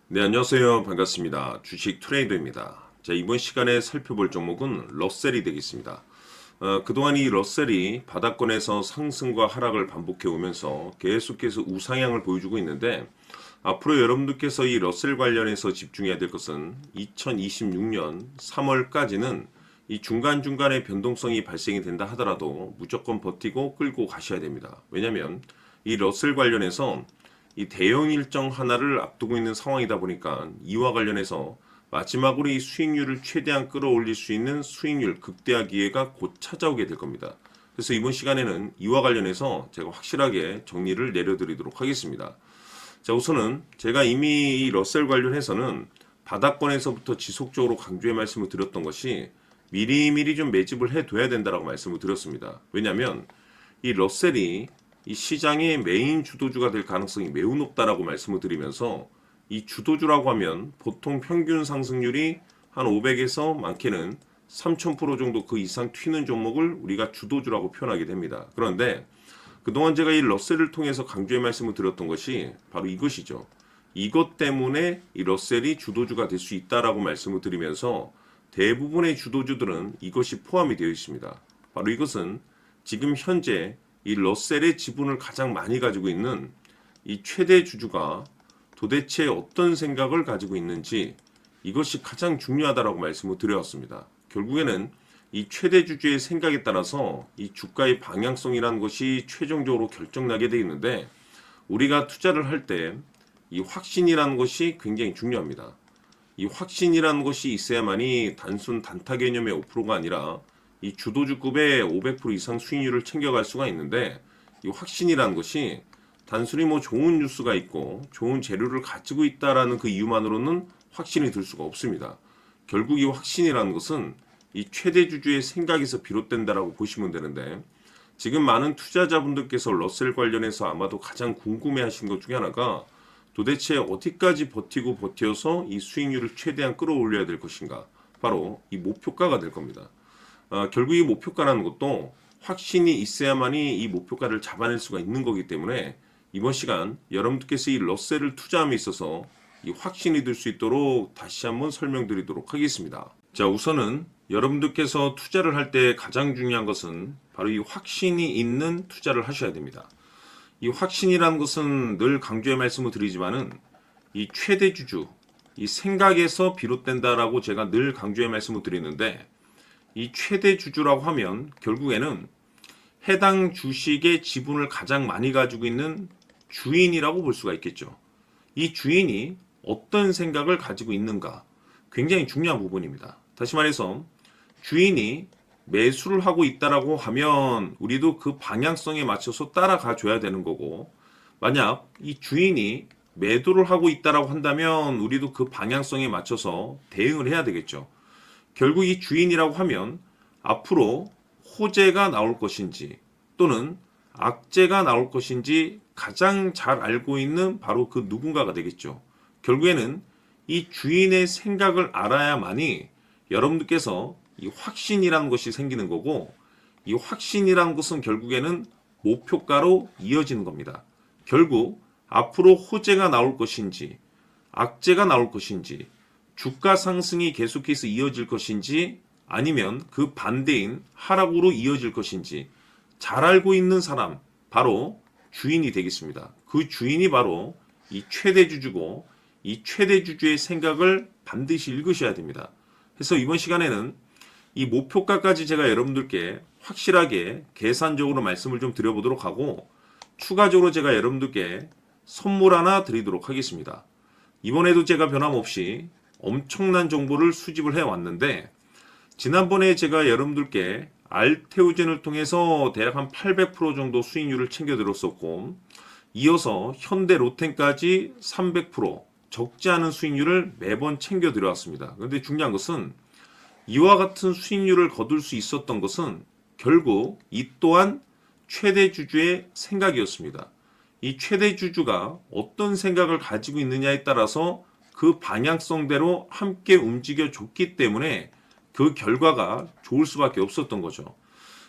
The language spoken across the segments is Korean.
네, 안녕하세요. 반갑습니다. 주식 트레이더입니다. 자, 이번 시간에 살펴볼 종목은 러셀이 되겠습니다. 그동안 이 러셀이 바닥권에서 상승과 하락을 반복해 오면서 계속해서 우상향을 보여주고 있는데, 앞으로 여러분들께서 이 러셀 관련해서 집중해야 될 것은 2026년 3월까지는 이 중간중간에 변동성이 발생이 된다 하더라도 무조건 버티고 끌고 가셔야 됩니다. 왜냐하면 이 러셀 관련해서 이 대형 일정 하나를 앞두고 있는 상황이다 보니까 이와 관련해서 마지막으로 이 수익률을 최대한 끌어올릴 수 있는 수익률 극대화 기회가 곧 찾아오게 될 겁니다. 그래서 이번 시간에는 이와 관련해서 제가 확실하게 정리를 내려드리도록 하겠습니다. 자, 우선은 제가 이미 이 러셀 관련해서는 바닥권에서부터 지속적으로 강조의 말씀을 드렸던 것이 미리미리 좀 매집을 해둬야 된다라고 말씀을 드렸습니다. 왜냐하면 이 러셀이 이 시장의 메인 주도주가 될 가능성이 매우 높다라고 말씀을 드리면서, 이 주도주라고 하면 보통 평균 상승률이 한 500에서 많게는 3000% 정도 그 이상 튀는 종목을 우리가 주도주라고 표현하게 됩니다. 그런데 그동안 제가 이 러셀을 통해서 강조의 말씀을 드렸던 것이 바로 이것이죠. 이것 때문에 이 러셀이 주도주가 될 수 있다라고 말씀을 드리면서 대부분의 주도주들은 이것이 포함이 되어 있습니다. 바로 이것은 지금 현재 이 러셀의 지분을 가장 많이 가지고 있는 이 최대 주주가 도대체 어떤 생각을 가지고 있는지, 이것이 가장 중요하다라고 말씀을 드려왔습니다. 결국에는 이 최대 주주의 생각에 따라서 이 주가의 방향성이라는 것이 최종적으로 결정나게 되어 있는데, 우리가 투자를 할 때 이 확신이라는 것이 굉장히 중요합니다. 이 확신이라는 것이 있어야만이 단순 단타 개념의 5%가 아니라 이 주도주급의 500% 이상 수익률을 챙겨갈 수가 있는데, 이 확신이라는 것이 단순히 뭐 좋은 뉴스가 있고 좋은 재료를 가지고 있다라는 그 이유만으로는 확신이 들 수가 없습니다. 결국 이 확신이라는 것은 이 최대 주주의 생각에서 비롯된다라고 보시면 되는데, 지금 많은 투자자분들께서 러셀 관련해서 아마도 가장 궁금해하시는 것 중에 하나가 도대체 어디까지 버티고 버텨서 이 수익률을 최대한 끌어올려야 될 것인가, 바로 이 목표가가 될 겁니다. 결국 이 목표가라는 것도 확신이 있어야만이 이 목표가를 잡아낼 수가 있는 거기 때문에 이번 시간 여러분들께서 이 러셀을 투자함에 있어서 이 확신이 들 수 있도록 다시 한번 설명드리도록 하겠습니다. 자, 우선은 여러분들께서 투자를 할 때 가장 중요한 것은 바로 이 확신이 있는 투자를 하셔야 됩니다. 이 확신이라는 것은 늘 강조의 말씀을 드리지만은 이 최대 주주, 이 생각에서 비롯된다라고 제가 늘 강조의 말씀을 드리는데, 이 최대 주주라고 하면 결국에는 해당 주식의 지분을 가장 많이 가지고 있는 주인이라고 볼 수가 있겠죠. 이 주인이 어떤 생각을 가지고 있는가, 굉장히 중요한 부분입니다. 다시 말해서 주인이 매수를 하고 있다라고 하면 우리도 그 방향성에 맞춰서 따라가 줘야 되는 거고, 만약 이 주인이 매도를 하고 있다라고 한다면 우리도 그 방향성에 맞춰서 대응을 해야 되겠죠. 결국 이 주인이라고 하면 앞으로 호재가 나올 것인지 또는 악재가 나올 것인지 가장 잘 알고 있는 바로 그 누군가가 되겠죠. 결국에는 이 주인의 생각을 알아야만이 여러분들께서 이 확신이라는 것이 생기는 거고, 이 확신이라는 것은 결국에는 목표가로 이어지는 겁니다. 결국 앞으로 호재가 나올 것인지 악재가 나올 것인지, 주가 상승이 계속해서 이어질 것인지 아니면 그 반대인 하락으로 이어질 것인지 잘 알고 있는 사람, 바로 주인이 되겠습니다. 그 주인이 바로 이 최대 주주고, 이 최대 주주의 생각을 반드시 읽으셔야 됩니다. 그래서 이번 시간에는 이 목표가까지 제가 여러분들께 확실하게 계산적으로 말씀을 좀 드려보도록 하고, 추가적으로 제가 여러분들께 선물 하나 드리도록 하겠습니다. 이번에도 제가 변함없이 엄청난 정보를 수집을 해왔는데, 지난번에 제가 여러분들께 알테오젠을 통해서 대략 한 800% 정도 수익률을 챙겨드렸었고, 이어서 현대 로텐까지 300% 적지 않은 수익률을 매번 챙겨드려왔습니다. 그런데 중요한 것은 이와 같은 수익률을 거둘 수 있었던 것은 결국 이 또한 최대 주주의 생각이었습니다. 이 최대 주주가 어떤 생각을 가지고 있느냐에 따라서 그 방향성대로 함께 움직여 줬기 때문에 그 결과가 좋을 수밖에 없었던 거죠.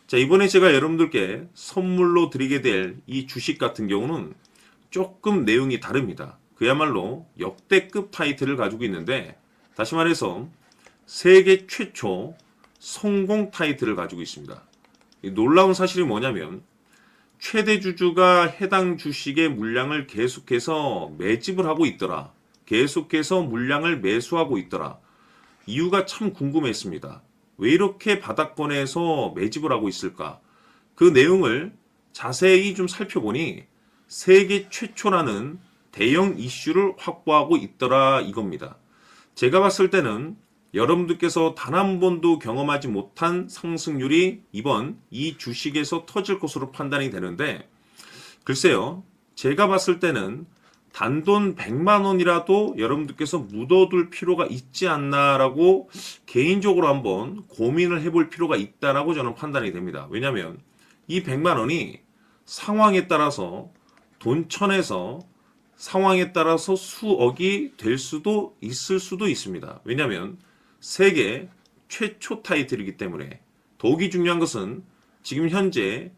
자, 이번에 제가 여러분들께 선물로 드리게 될 이 주식 같은 경우는 조금 내용이 다릅니다. 그야말로 역대급 타이틀을 가지고 있는데, 다시 말해서 세계 최초 성공 타이틀을 가지고 있습니다. 이 놀라운 사실이 뭐냐면 최대 주주가 해당 주식의 물량을 계속해서 매집을 하고 있더라. 계속해서 물량을 매수하고 있더라. 이유가 참 궁금했습니다. 왜 이렇게 바닥권에서 매집을 하고 있을까? 그 내용을 자세히 좀 살펴보니 세계 최초라는 대형 이슈를 확보하고 있더라 이겁니다. 제가 봤을 때는 여러분들께서 단 한 번도 경험하지 못한 상승률이 이번 이 주식에서 터질 것으로 판단이 되는데, 글쎄요, 제가 봤을 때는 단돈 100만 원이라도 여러분들께서 묻어둘 필요가 있지 않나라고 개인적으로 한번 고민을 해볼 필요가 있다라고 저는 판단이 됩니다. 왜냐하면 이 100만 원이 상황에 따라서 돈천에서 상황에 따라서 수억이 될 수도 있을 수도 있습니다. 왜냐하면 세계 최초 타이틀이기 때문에. 더욱이 중요한 것은 지금 현재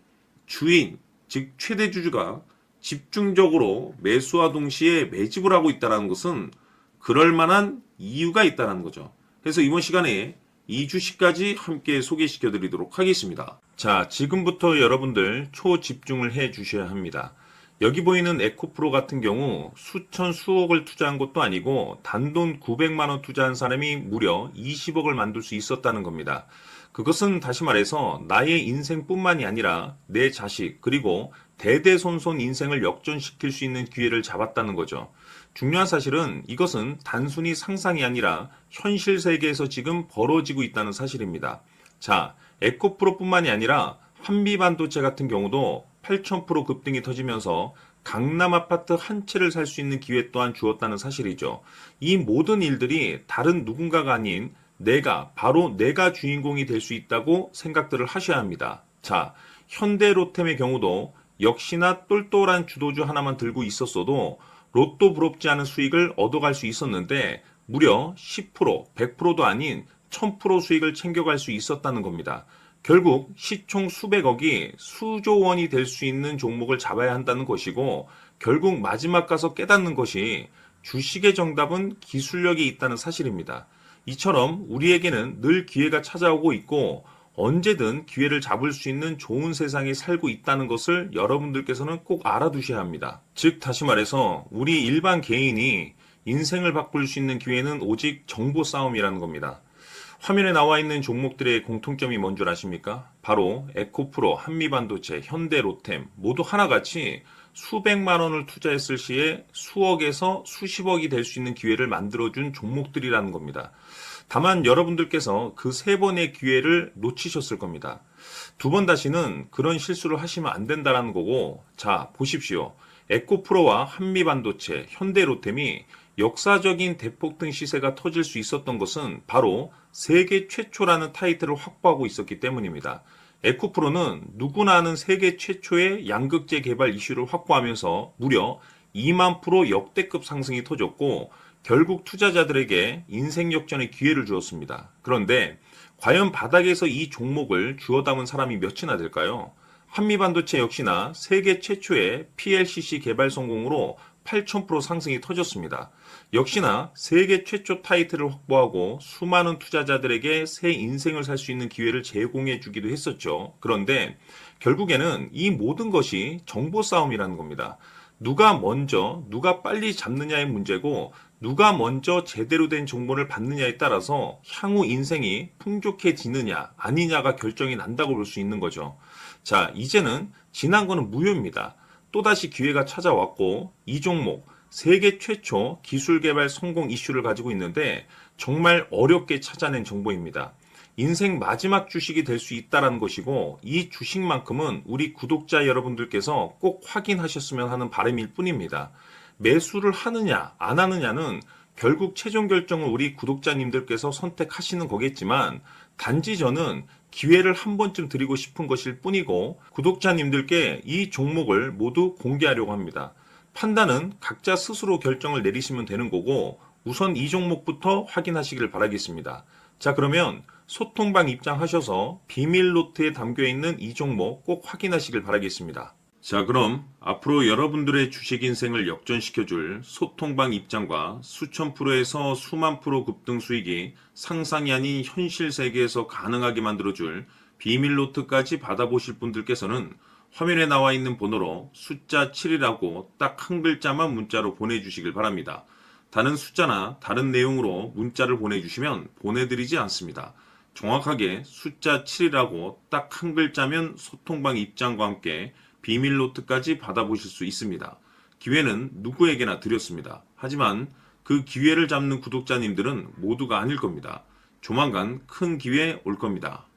주인, 즉 최대 주주가 집중적으로 매수와 동시에 매집을 하고 있다는 것은 그럴 만한 이유가 있다는 거죠. 그래서 이번 시간에 이 주식까지 함께 소개시켜 드리도록 하겠습니다. 자, 지금부터 여러분들 초집중을 해 주셔야 합니다. 여기 보이는 에코프로 같은 경우 수천 수억을 투자한 것도 아니고 단돈 900만 원 투자한 사람이 무려 20억을 만들 수 있었다는 겁니다. 그것은 다시 말해서 나의 인생뿐만이 아니라 내 자식 그리고 대대손손 인생을 역전시킬 수 있는 기회를 잡았다는 거죠. 중요한 사실은 이것은 단순히 상상이 아니라 현실 세계에서 지금 벌어지고 있다는 사실입니다. 자, 에코프로뿐만이 아니라 한미반도체 같은 경우도 8,000% 급등이 터지면서 강남 아파트 한 채를 살 수 있는 기회 또한 주었다는 사실이죠. 이 모든 일들이 다른 누군가가 아닌 바로 내가 주인공이 될 수 있다고 생각들을 하셔야 합니다. 자, 현대로템의 경우도 역시나 똘똘한 주도주 하나만 들고 있었어도 로또 부럽지 않은 수익을 얻어갈 수 있었는데 무려 10%, 100%도 아닌 1000% 수익을 챙겨갈 수 있었다는 겁니다. 결국 시총 수백억이 수조 원이 될 수 있는 종목을 잡아야 한다는 것이고, 결국 마지막 가서 깨닫는 것이 주식의 정답은 기술력이 있다는 사실입니다. 이처럼 우리에게는 늘 기회가 찾아오고 있고 언제든 기회를 잡을 수 있는 좋은 세상에 살고 있다는 것을 여러분들께서는 꼭 알아두셔야 합니다. 즉 다시 말해서 우리 일반 개인이 인생을 바꿀 수 있는 기회는 오직 정보 싸움이라는 겁니다. 화면에 나와 있는 종목들의 공통점이 뭔 줄 아십니까? 바로 에코프로, 한미반도체, 현대로템 모두 하나같이 수백만 원을 투자했을 시에 수억에서 수십억이 될 수 있는 기회를 만들어준 종목들이라는 겁니다. 다만 여러분들께서 그 세 번의 기회를 놓치셨을 겁니다. 두 번 다시는 그런 실수를 하시면 안 된다는 거고, 자 보십시오. 에코프로와 한미반도체, 현대로템이 역사적인 대폭등 시세가 터질 수 있었던 것은 바로 세계 최초라는 타이틀을 확보하고 있었기 때문입니다. 에코프로는 누구나 아는 세계 최초의 양극재 개발 이슈를 확보하면서 무려 2만 프로 역대급 상승이 터졌고 결국 투자자들에게 인생 역전의 기회를 주었습니다. 그런데 과연 바닥에서 이 종목을 주워 담은 사람이 몇이나 될까요? 한미반도체 역시나 세계 최초의 PLCC 개발 성공으로 8,000% 상승이 터졌습니다. 역시나 세계 최초 타이틀을 확보하고 수많은 투자자들에게 새 인생을 살 수 있는 기회를 제공해 주기도 했었죠. 그런데 결국에는 이 모든 것이 정보 싸움이라는 겁니다. 누가 먼저, 누가 빨리 잡느냐의 문제고 누가 먼저 제대로 된 정보를 받느냐에 따라서 향후 인생이 풍족해지느냐 아니냐가 결정이 난다고 볼 수 있는 거죠. 자, 이제는 지난 거는 무효입니다. 또다시 기회가 찾아왔고 이 종목 세계 최초 기술 개발 성공 이슈를 가지고 있는데 정말 어렵게 찾아낸 정보입니다. 인생 마지막 주식이 될 수 있다는 것이고 이 주식만큼은 우리 구독자 여러분들께서 꼭 확인하셨으면 하는 바람일 뿐입니다. 매수를 하느냐 안 하느냐는 결국 최종 결정을 우리 구독자님들께서 선택하시는 거겠지만 단지 저는 기회를 한 번쯤 드리고 싶은 것일 뿐이고 구독자님들께 이 종목을 모두 공개하려고 합니다. 판단은 각자 스스로 결정을 내리시면 되는 거고 우선 이 종목부터 확인하시길 바라겠습니다. 자, 그러면 소통방 입장하셔서 비밀 노트에 담겨 있는 이 종목 꼭 확인하시길 바라겠습니다. 자, 그럼 앞으로 여러분들의 주식 인생을 역전시켜줄 소통방 입장과 수천 프로에서 수만 프로 급등 수익이 상상이 아닌 현실 세계에서 가능하게 만들어줄 비밀 노트까지 받아보실 분들께서는 화면에 나와 있는 번호로 숫자 7이라고 딱 한 글자만 문자로 보내주시길 바랍니다. 다른 숫자나 다른 내용으로 문자를 보내주시면 보내드리지 않습니다. 정확하게 숫자 7이라고 딱 한 글자면 소통방 입장과 함께 비밀 노트까지 받아보실 수 있습니다. 기회는 누구에게나 드렸습니다. 하지만 그 기회를 잡는 구독자님들은 모두가 아닐 겁니다. 조만간 큰 기회 올 겁니다.